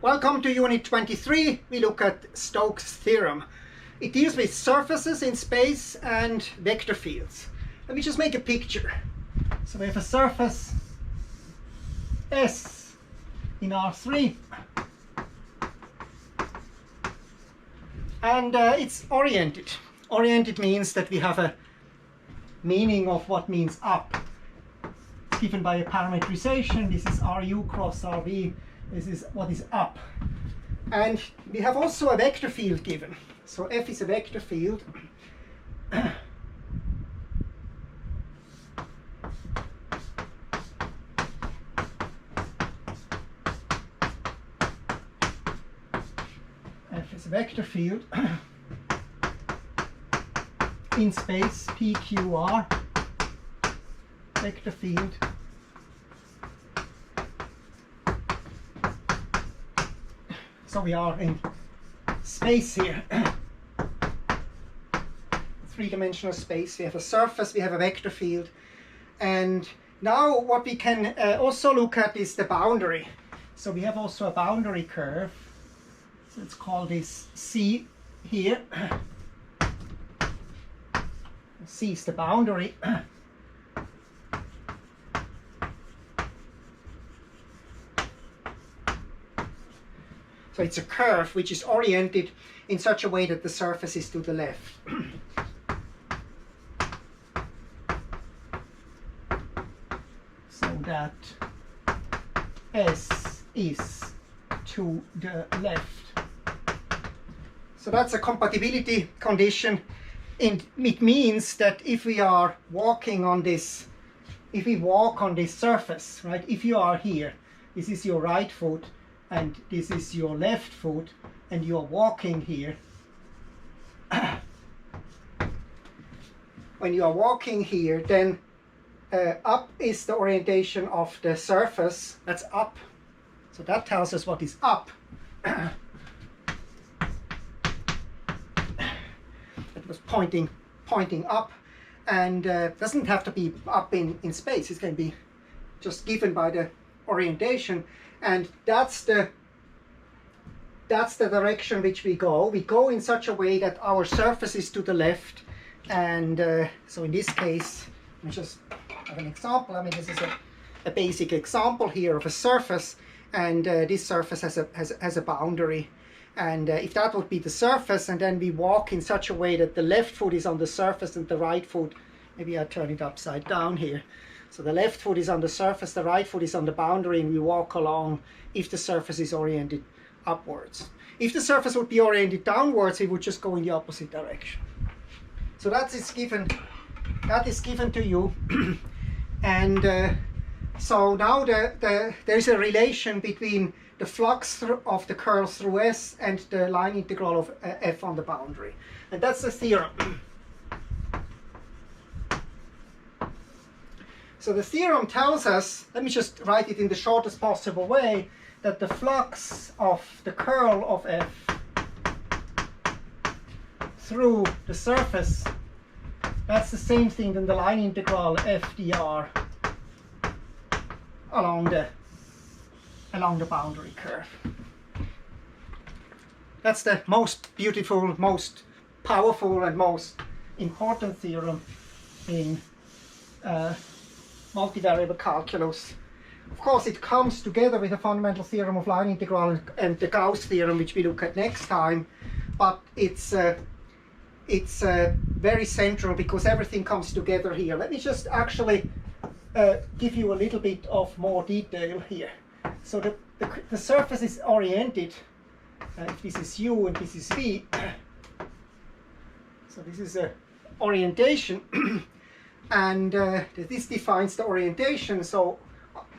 Welcome to Unit 23. We look at Stokes theorem. It deals with surfaces in space and vector fields. Let me just make a picture. So we have a surface S in R3 and it's oriented. Oriented means that we have a meaning of what means up, given by a parametrization. This is RU cross RV. This is what is up. And we have also a vector field given. So F is a vector field. F is a vector field in space, PQR, vector field. So we are in space here, three-dimensional space. We have a surface, we have a vector field. And now what we can also look at is the boundary. So we have also a boundary curve. So let's call this C here. C is the boundary. So it's a curve which is oriented in such a way that the surface is to the left. So that S is to the left. So that's a compatibility condition. And it means that if we are walking on this, if we walk on this surface, right? If you are here, this is your right foot, and this is your left foot, and you're walking here. When you are walking here, then up is the orientation of the surface. That's up. So that tells us what is up. It was pointing up, and doesn't have to be up in space. It can be just given by the orientation. And that's the direction which we go. We go in such a way that our surface is to the left. And so in this case, let me just have an example. I mean, this is a basic example here of a surface, and this surface has a boundary. And if that would be the surface, and then we walk in such a way that the left foot is on the surface and the right foot, maybe I turn it upside down here. So the left foot is on the surface, the right foot is on the boundary, and we walk along if the surface is oriented upwards. If the surface would be oriented downwards, we would just go in the opposite direction. So that is given to you. And so now there is a relation between the flux of the curl through S and the line integral of F on the boundary. And that's the theorem. So the theorem tells us, let me just write it in the shortest possible way, that the flux of the curl of F through the surface, that's the same thing than the line integral F dr along the boundary curve. That's the most beautiful, most powerful, and most important theorem in multivariable calculus. Of course, it comes together with a fundamental theorem of line integral and the Gauss theorem, which we look at next time. But it's very central because everything comes together here. Let me just actually give you a little bit of more detail here. So the surface is oriented. If this is U and this is V, so this is a orientation. And this defines the orientation. So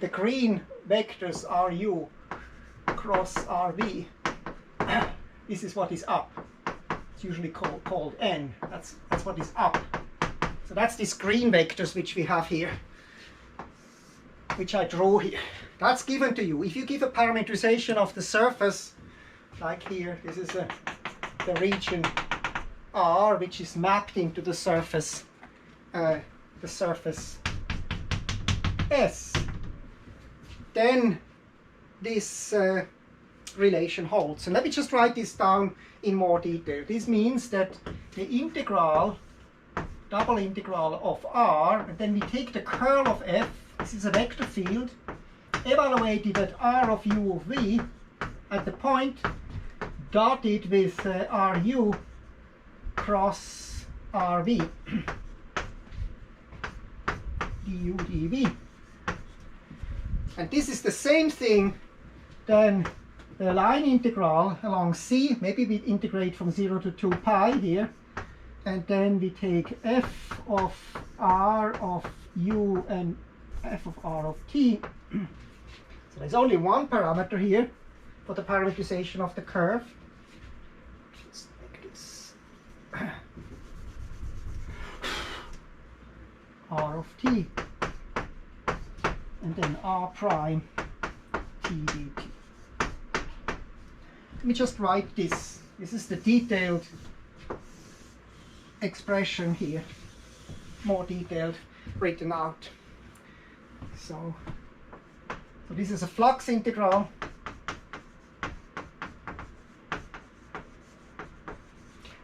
the green vectors RU cross RV, this is what is up. It's usually called N. That's what is up. So that's these green vectors which we have here, which I draw here. That's given to you. If you give a parametrization of the surface, like here, this is the region R, which is mapped into the surface S, then this relation holds. And let me just write this down in more detail. This means that the integral, double integral of R, and then we take the curl of f, this is a vector field, evaluated at R of u of v at the point dotted with Ru cross Rv du dv. And this is the same thing then the line integral along C. Maybe we integrate from 0 to 2 pi here, and then we take f of R of u and f of R of t. So there's only one parameter here for the parameterization of the curve. Just make this R of t, and then R prime t dt. Let me just write this. This is the detailed expression here, more detailed, written out. So this is a flux integral.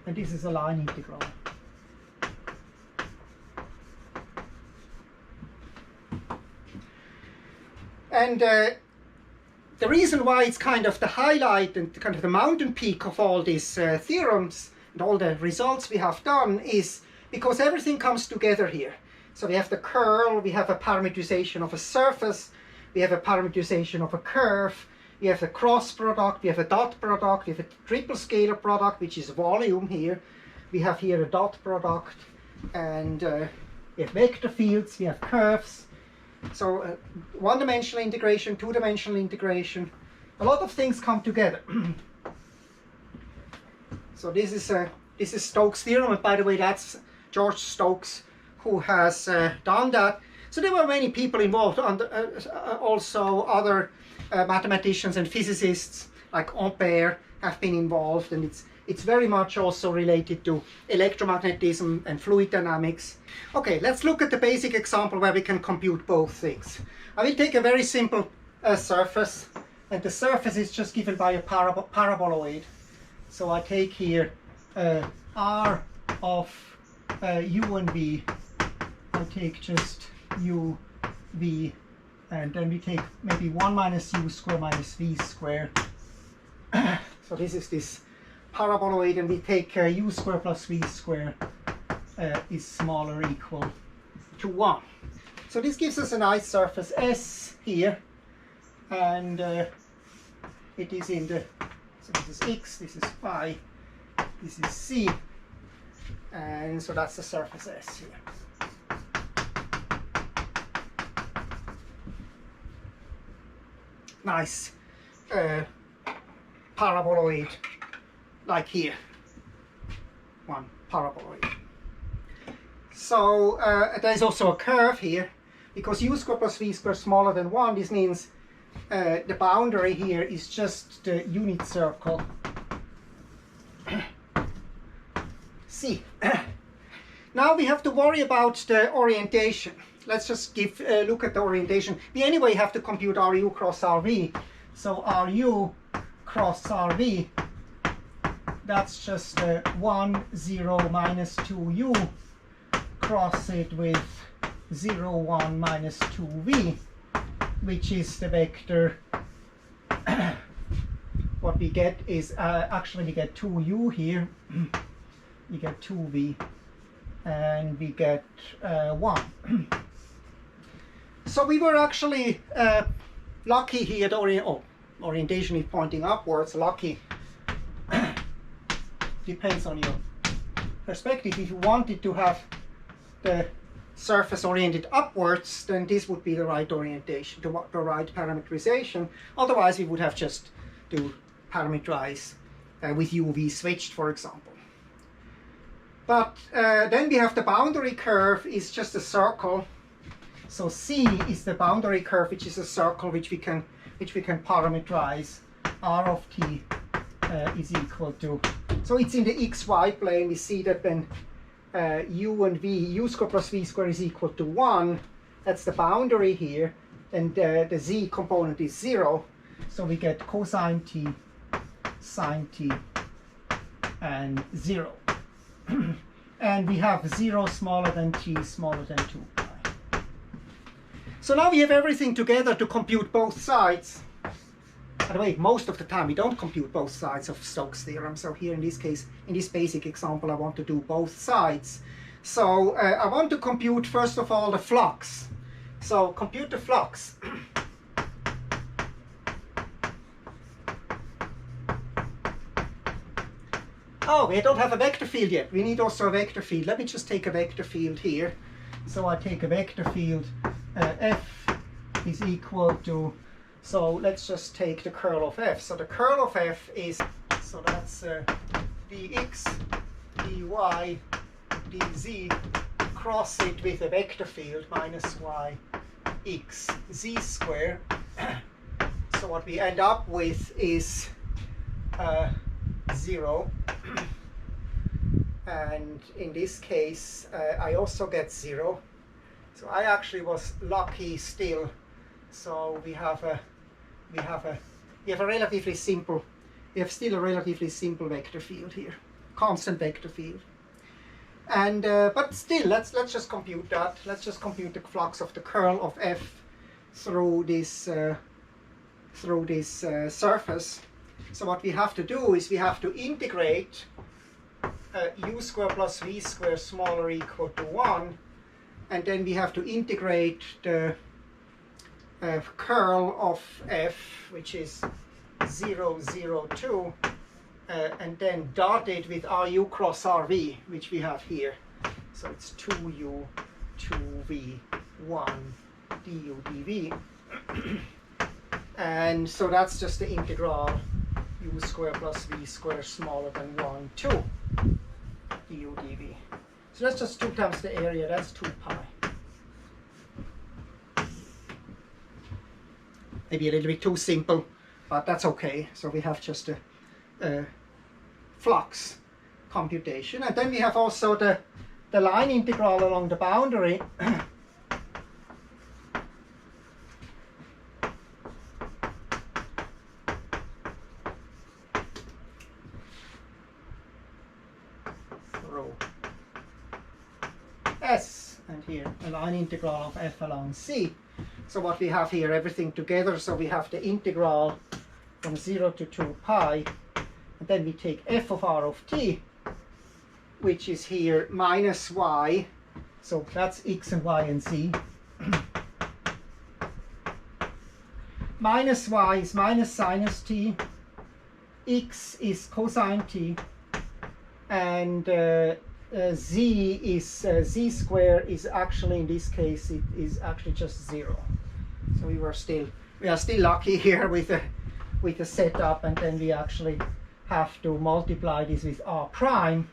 And this is a line integral. And the reason why it's kind of the highlight and kind of the mountain peak of all these theorems and all the results we have done is because everything comes together here. So we have the curl, we have a parameterization of a surface, we have a parameterization of a curve, we have a cross product, we have a dot product, we have a triple scalar product, which is volume here. We have here a dot product, and we have vector fields, we have curves. So one-dimensional integration, two-dimensional integration, a lot of things come together. So this is Stokes theorem, and by the way, that's George Stokes who has done that. So there were many people involved, also other mathematicians and physicists like Ampere have been involved, and it's very much also related to electromagnetism and fluid dynamics. Okay, let's look at the basic example where we can compute both things. I will take a very simple surface, and the surface is just given by a paraboloid. So I take here R of u and v. I take just u, v, and then we take maybe 1 minus u square minus v square. So this is this paraboloid, and we take u square plus v square is smaller or equal to 1. So this gives us a nice surface S here, and it is in the, so this is x, this is phi, this is c, and so that's the surface S here. Nice paraboloid, like here, one paraboloid. So there's also a curve here, because u square plus v square smaller than 1. This means the boundary here is just the unit circle C. Now we have to worry about the orientation. Let's just look at the orientation. We anyway have to compute Ru cross Rv. So Ru cross Rv, that's just 1, 0, minus 2u, cross it with 0, 1, minus 2v, which is the vector. What we get is, actually we get 2u here, we get 2v, and we get 1. So we were actually lucky here. The orientation is pointing upwards. Lucky depends on your perspective. If you wanted to have the surface oriented upwards, then this would be the right orientation, the right parameterization. Otherwise, we would have just to parameterize with UV switched, for example. But then we have the boundary curve is just a circle. So C is the boundary curve, which is a circle which we can parameterize. R of t is equal to. So it's in the xy plane. We see that when u and v, u square plus v square is equal to 1. That's the boundary here, and the z component is 0. So we get cosine t, sine t, and 0. And we have 0 smaller than t smaller than 2 pi. So now we have everything together to compute both sides. By the way, most of the time we don't compute both sides of Stokes theorem. So here in this case, in this basic example, I want to do both sides. So I want to compute first of all the flux. So compute the flux. Oh, we don't have a vector field yet. We need also a vector field. Let me just take a vector field here. So I take a vector field f is equal to, so let's just take the curl of f. So the curl of f is, so that's dx, dy, dz, cross it with a vector field minus y x z square. So what we end up with is 0. And in this case, I also get 0. So I actually was lucky still. So we have relatively simple, we have still a relatively simple vector field here, constant vector field. And but still, let's just compute that. Let's just compute the flux of the curl of f through this surface. So what we have to do is we have to integrate u square plus v square smaller or equal to 1, and then we have to integrate the curl of f, which is 0, 0, 2, and then dot it with ru cross rv, which we have here. So it's 2u, 2v, 1 du dv. And so that's just the integral u square plus v square smaller than 1, 2 du dv. So that's just 2 times the area, that's 2 pi. Maybe a little bit too simple, but that's okay. So we have just a flux computation. And then we have also the line integral along the boundary. S, and here a line integral of f along c. So what we have here, everything together, so we have the integral from 0 to 2 pi, and then we take f of r of t, which is here minus y, so that's x and y and z. Minus y is minus sinus t, x is cosine t, and z is z square is actually, in this case, it is actually just 0. So we are still lucky here with the setup, and then we actually have to multiply this with r prime,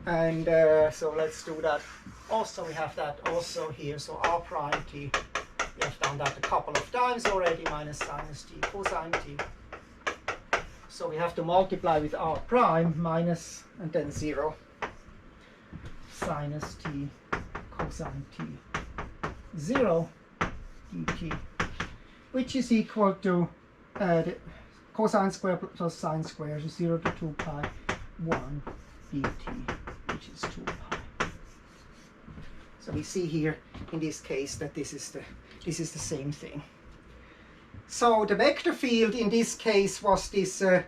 and so let's do that. Also, we have that also here. So r prime t, we have done that a couple of times already. Minus sinus t cosine t. So we have to multiply with r prime minus and then 0. Sinus t cosine t 0 dt, which is equal to the cosine square plus sine square is 0 to 2 pi 1 dt, which is 2 pi. So we see here in this case that this is the same thing. So the vector field in this case was this a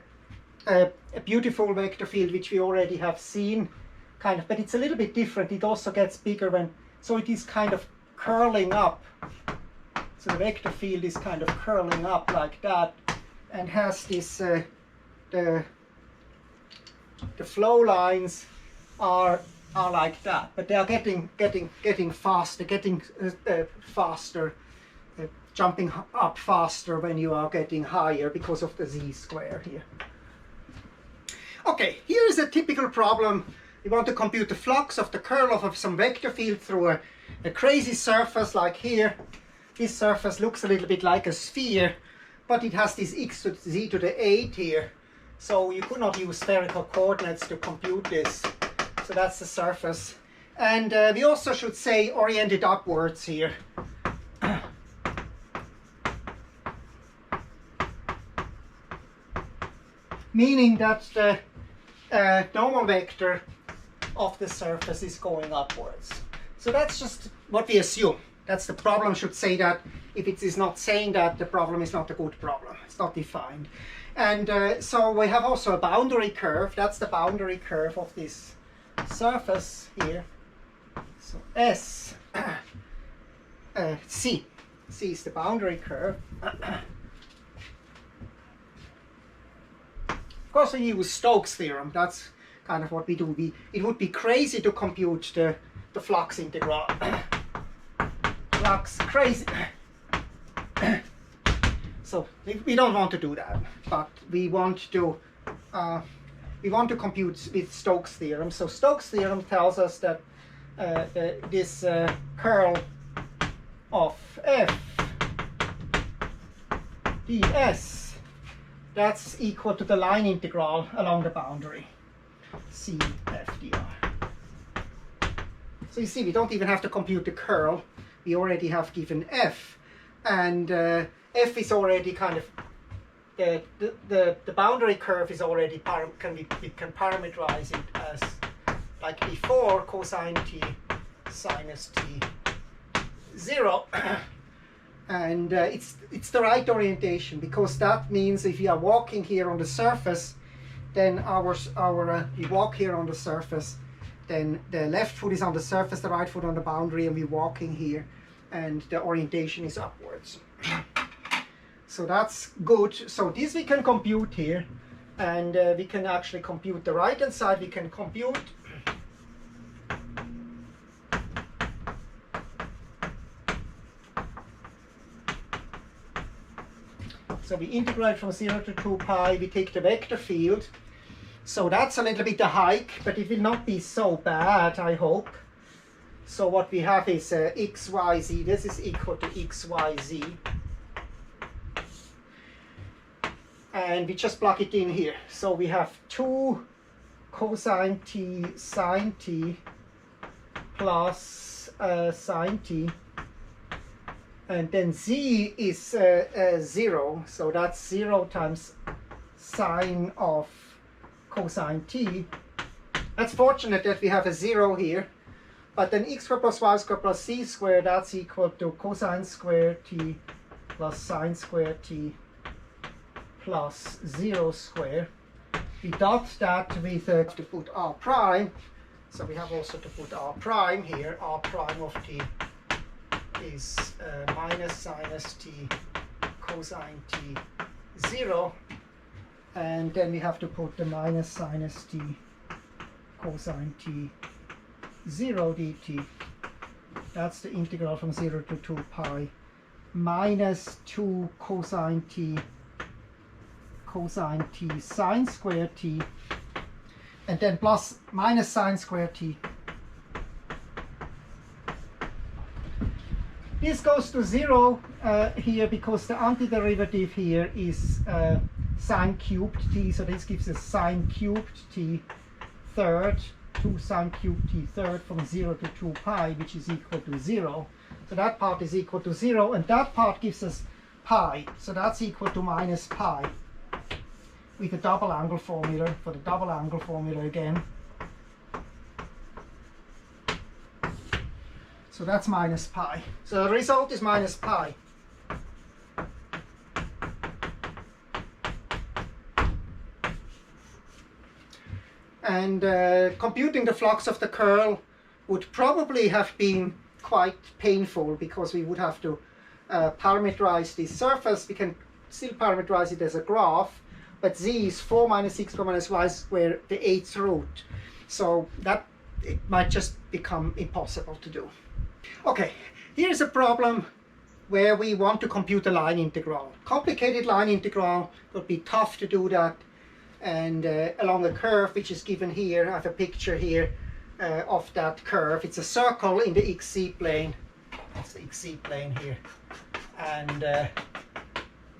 beautiful vector field which we already have seen, kind of, but it's a little bit different. It also gets bigger when, so it is kind of curling up. So the vector field is kind of curling up like that, and has this the flow lines are like that, but they are getting faster, jumping up faster when you are getting higher because of the z square here. Okay, here is a typical problem. We want to compute the flux of the curl of some vector field through a crazy surface like here. This surface looks a little bit like a sphere, but it has this x to the z to the 8 here. So you could not use spherical coordinates to compute this. So that's the surface. And we also should say oriented upwards here. meaning that the normal vector of the surface is going upwards. So that's just what we assume. That's the problem should say that. If it is not saying that, the problem is not a good problem. It's not defined. And so we have also a boundary curve. That's the boundary curve of this surface here. So S, C. C is the boundary curve. Of course, we use Stokes theorem. That's kind of what we do. It would be crazy to compute the flux integral. Flux, crazy. So we don't want to do that, but we want to compute with Stokes theorem. So Stokes theorem tells us that this curl of f ds, that's equal to the line integral along the boundary c f dr. So you see, we don't even have to compute the curl. We already have given f, and f is already kind of the boundary curve is already we can parameterize it as like before cosine t sinus t 0, and it's the right orientation, because that means if you are walking here on the surface, then we walk here on the surface, then the left foot is on the surface, the right foot on the boundary, and we're walking here, and the orientation is upwards. So that's good. So this we can compute here, and we can actually compute the right hand side. We can compute so we integrate from 0 to 2 pi. We take the vector field. So that's a little bit a hike, but it will not be so bad, I hope. So what we have is x, y, z. This is equal to x, y, z. And we just plug it in here. So we have 2 cosine t sine t plus sine t. And then z is 0. So that's 0 times sine of cosine t. That's fortunate that we have a 0 here. But then x squared plus y squared plus c squared, that's equal to cosine squared t plus sine squared t plus 0 squared. We dot that with to put r prime. So we have also to put r prime here. R prime of t is minus sinus t cosine t 0. And then we have to put the minus sinus t cosine t 0 dt. That's the integral from 0 to 2 pi minus 2 cosine t sine squared t, and then plus minus sine squared t. This goes to 0 here, because the antiderivative here is sine cubed t, so this gives us sine cubed t third, 2 sine cubed t third from 0 to 2 pi, which is equal to 0. So that part is equal to 0, and that part gives us pi, so that's equal to minus pi, with the double angle formula. For the double angle formula again, so that's minus pi. So the result is minus pi. And computing the flux of the curl would probably have been quite painful, because we would have to parameterize this surface. We can still parameterize it as a graph, but z is 4 minus x squared minus y squared, the 8th root. So that it might just become impossible to do. Okay, here's a problem where we want to compute a line integral. Complicated line integral would be tough to do that. And along a curve which is given here, I have a picture here of that curve. It's a circle in the xc plane. That's the xc plane here. And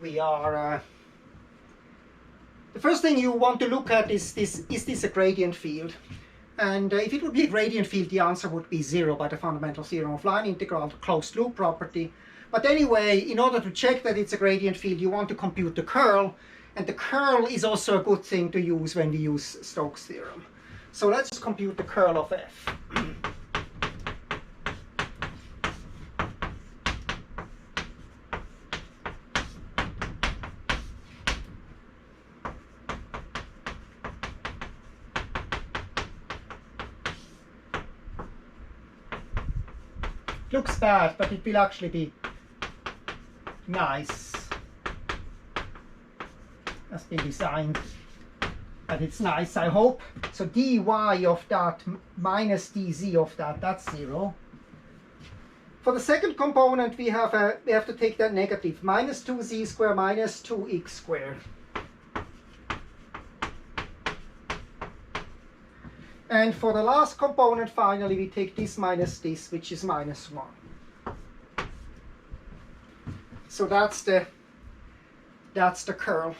we are... the first thing you want to look at is this a gradient field? And if it would be a gradient field, the answer would be 0 by the fundamental theorem of line integral, the closed loop property. But anyway, in order to check that it's a gradient field, you want to compute the curl. And the curl is also a good thing to use when we use Stokes theorem. So let's just compute the curl of F. Looks bad, but it will actually be nice. Has been designed, but it's nice, I hope. So dy of that minus dz of that, that's 0. For the second component, we have to take that negative, minus 2z squared minus 2x squared. And for the last component, finally, we take this minus this, which is minus 1. So that's the curl.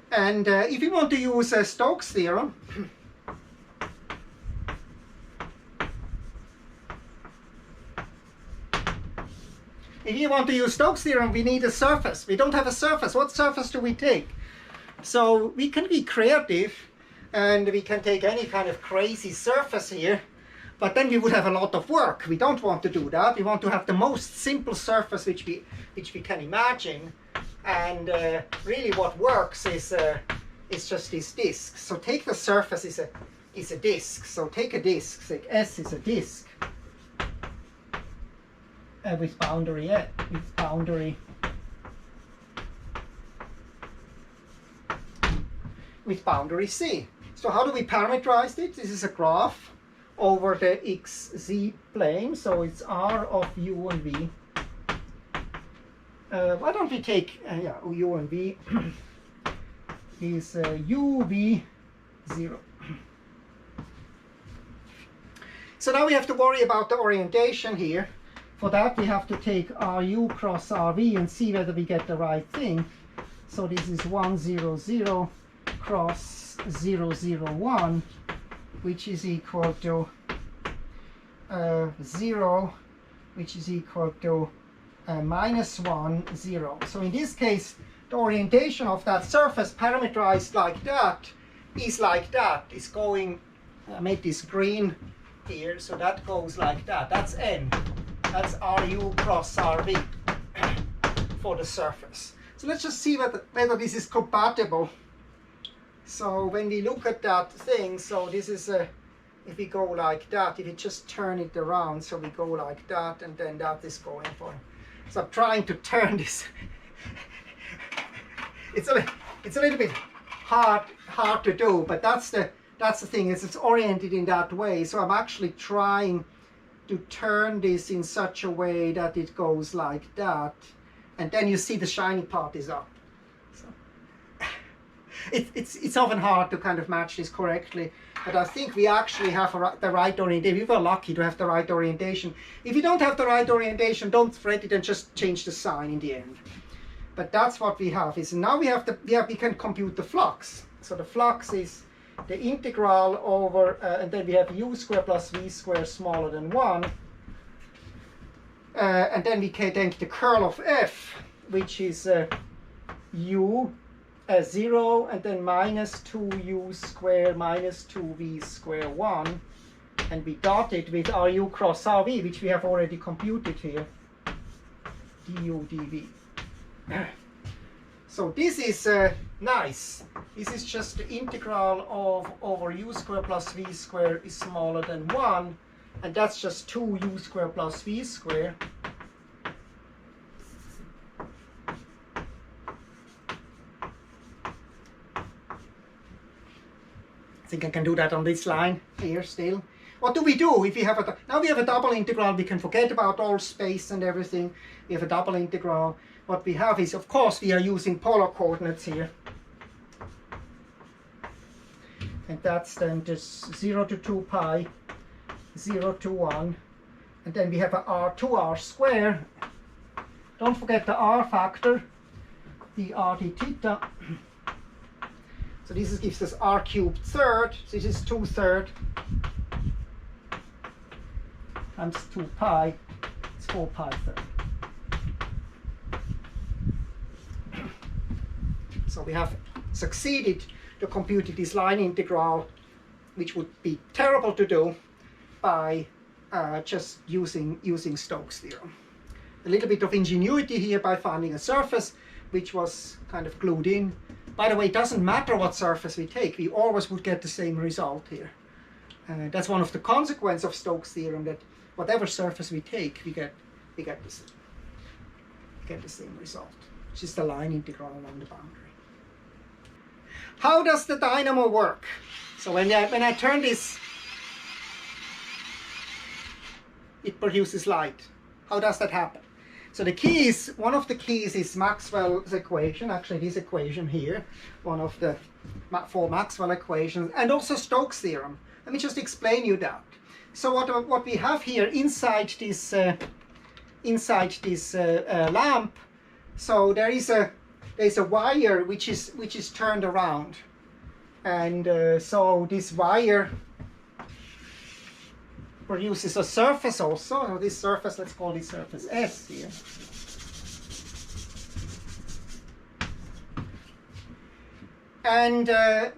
And if you want to use Stokes theorem, we need a surface. We don't have a surface. What surface do we take? So we can be creative, and we can take any kind of crazy surface here, but then we would have a lot of work. We don't want to do that. We want to have the most simple surface which we can imagine. And really what works is just this disk. So take the surface is a disk. So take a disk, say S is a disk with boundary C. So how do we parameterize it? This is a graph over the xz plane. So it's R of u and v. Why don't we take u and v is uv 0. So now we have to worry about the orientation here. For that we have to take ru cross rv and see whether we get the right thing. So this is 1 0 0 cross 0 0 1, which is equal to 0, which is equal to minus 1 0. So in this case the orientation of that surface parameterized like that is going, I made this green here, so that goes like that. That's n. That's ru cross rv for the surface. So let's just see whether this is compatible. So when we look at that thing, so this is if we go like that, if you just turn it around, so we go like that, and then that is going for. So I'm trying to turn this. It's a little bit hard to do, but that's the thing. It's oriented in that way. So I'm actually trying to turn this in such a way that it goes like that, and then you see the shiny part is up. So it's often hard to kind of match this correctly, but I think we actually have the right orientation. We were lucky to have the right orientation. If you don't have the right orientation, don't fret it and just change the sign in the end. But that's what we have. Is now we can compute the flux. So the flux is the integral over, and then we have u squared plus v squared smaller than 1. And then we can take the curl of f, which is u 0, and then minus 2u squared minus 2v squared 1. And we dot it with ru cross rv, which we have already computed here, du dv. So this is nice. This is just the integral of over u squared plus v squared is smaller than 1, and that's just 2u squared plus v squared. I think I can do that on this line here still. What do we do if we have now we have a double integral? We can forget about all space and everything. We have a double integral. What we have is, of course, we are using polar coordinates here. And that's then just 0 to 2 pi, 0 to 1. And then we have a r2r squared. Don't forget the r factor, dr d theta. So this gives us r cubed third. So this is 2 third times 2 pi. It's 4 pi third. So we have succeeded to compute this line integral, which would be terrible to do by just using Stokes theorem. A little bit of ingenuity here by finding a surface which was kind of glued in. By the way, it doesn't matter what surface we take, we always would get the same result here. That's one of the consequences of Stokes theorem, that whatever surface we take, we get the same result, which is the line integral along the boundary. How does the dynamo work? So when I turn this, it produces light. How does that happen? So the key is, one of the keys is Maxwell's equation, actually this equation here, one of the 4 Maxwell equations, and also Stokes theorem. Let me just explain you that. So what we have here inside this lamp, so there's a wire which is turned around, and so this wire produces a surface also. So this surface, let's call this surface S here. And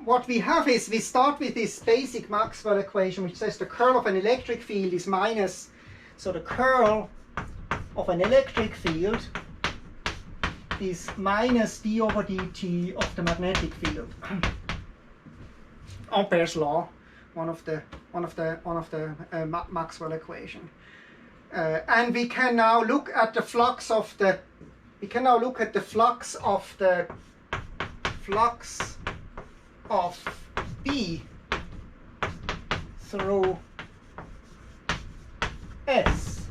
what we have is, we start with this basic Maxwell equation, which says the curl of an electric field is minus, so the curl of an electric field is minus d over dt of the magnetic field. Ampere's law, one of the Maxwell equation. And we can now look at the flux of the flux of B through S.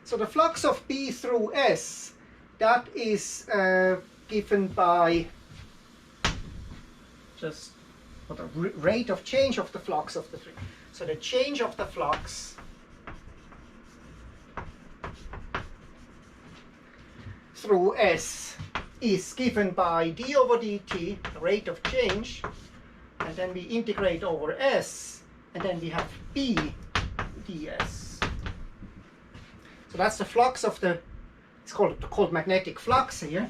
So the flux of B through S, that is given by just the rate of change of the flux of the three. So the change of the flux through S is given by d over dt, the rate of change, and then we integrate over S, and then we have B ds. So that's the flux of the, it's called magnetic flux here.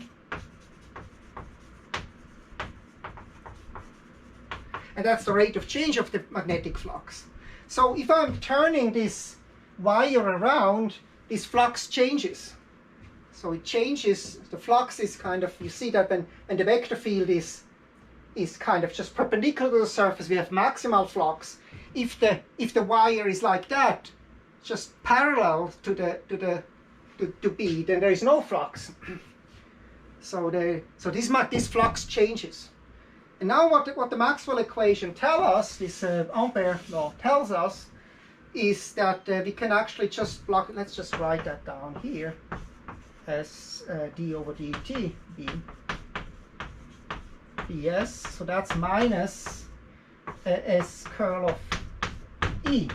And that's the rate of change of the magnetic flux. So if I'm turning this wire around, this flux changes. So it changes, the flux is kind of, you see that when the vector field is kind of just perpendicular to the surface, we have maximal flux. If the wire is like that, just parallel to B, then there is no flux. So this flux changes. And now what the Maxwell equation tells us, this Ampere law tells us, is that we can actually just plug, let's just write that down here, as d over dt b ds. So that's minus s curl of E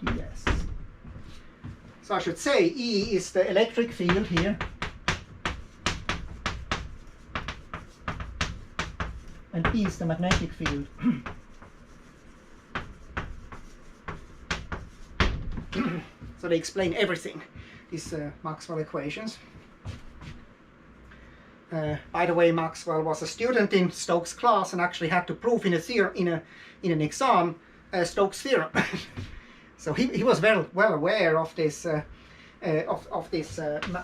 ds. So I should say E is the electric field here, and B is the magnetic field. So they explain everything, these Maxwell equations. By the way, Maxwell was a student in Stokes' class and actually had to prove in an exam Stokes theorem. So he was very well aware of this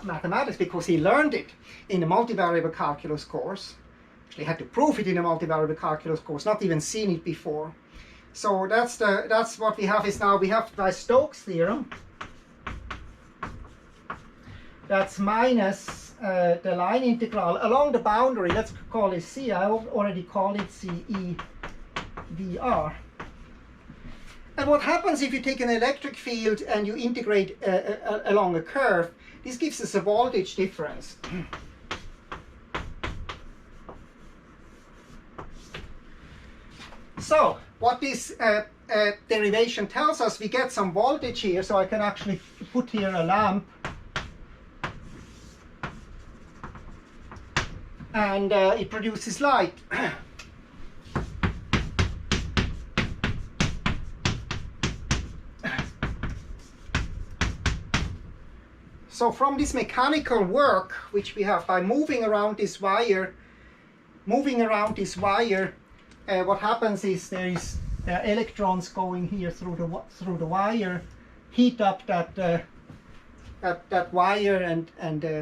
mathematics, because he learned it in the multivariable calculus course. Actually had to prove it in a multivariable calculus course, not even seen it before. So that's what we have is now we have by Stokes theorem. That's minus the line integral along the boundary. Let's call it C. I already called it CE VR. And what happens if you take an electric field and you integrate along a curve? This gives us a voltage difference. So what this derivation tells us, we get some voltage here, so I can actually put here a lamp, and it produces light. So from this mechanical work which we have by moving around this wire, what happens is there are electrons going here through the wire, heat up that wire and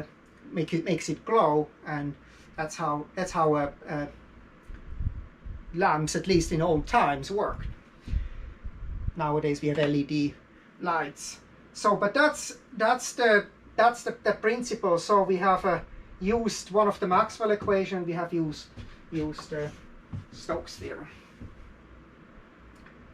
makes it glow, and that's how lamps, at least in old times, worked. Nowadays we have LED lights. So, but that's the principle. So we have used one of the Maxwell equations. We have used Stokes theorem.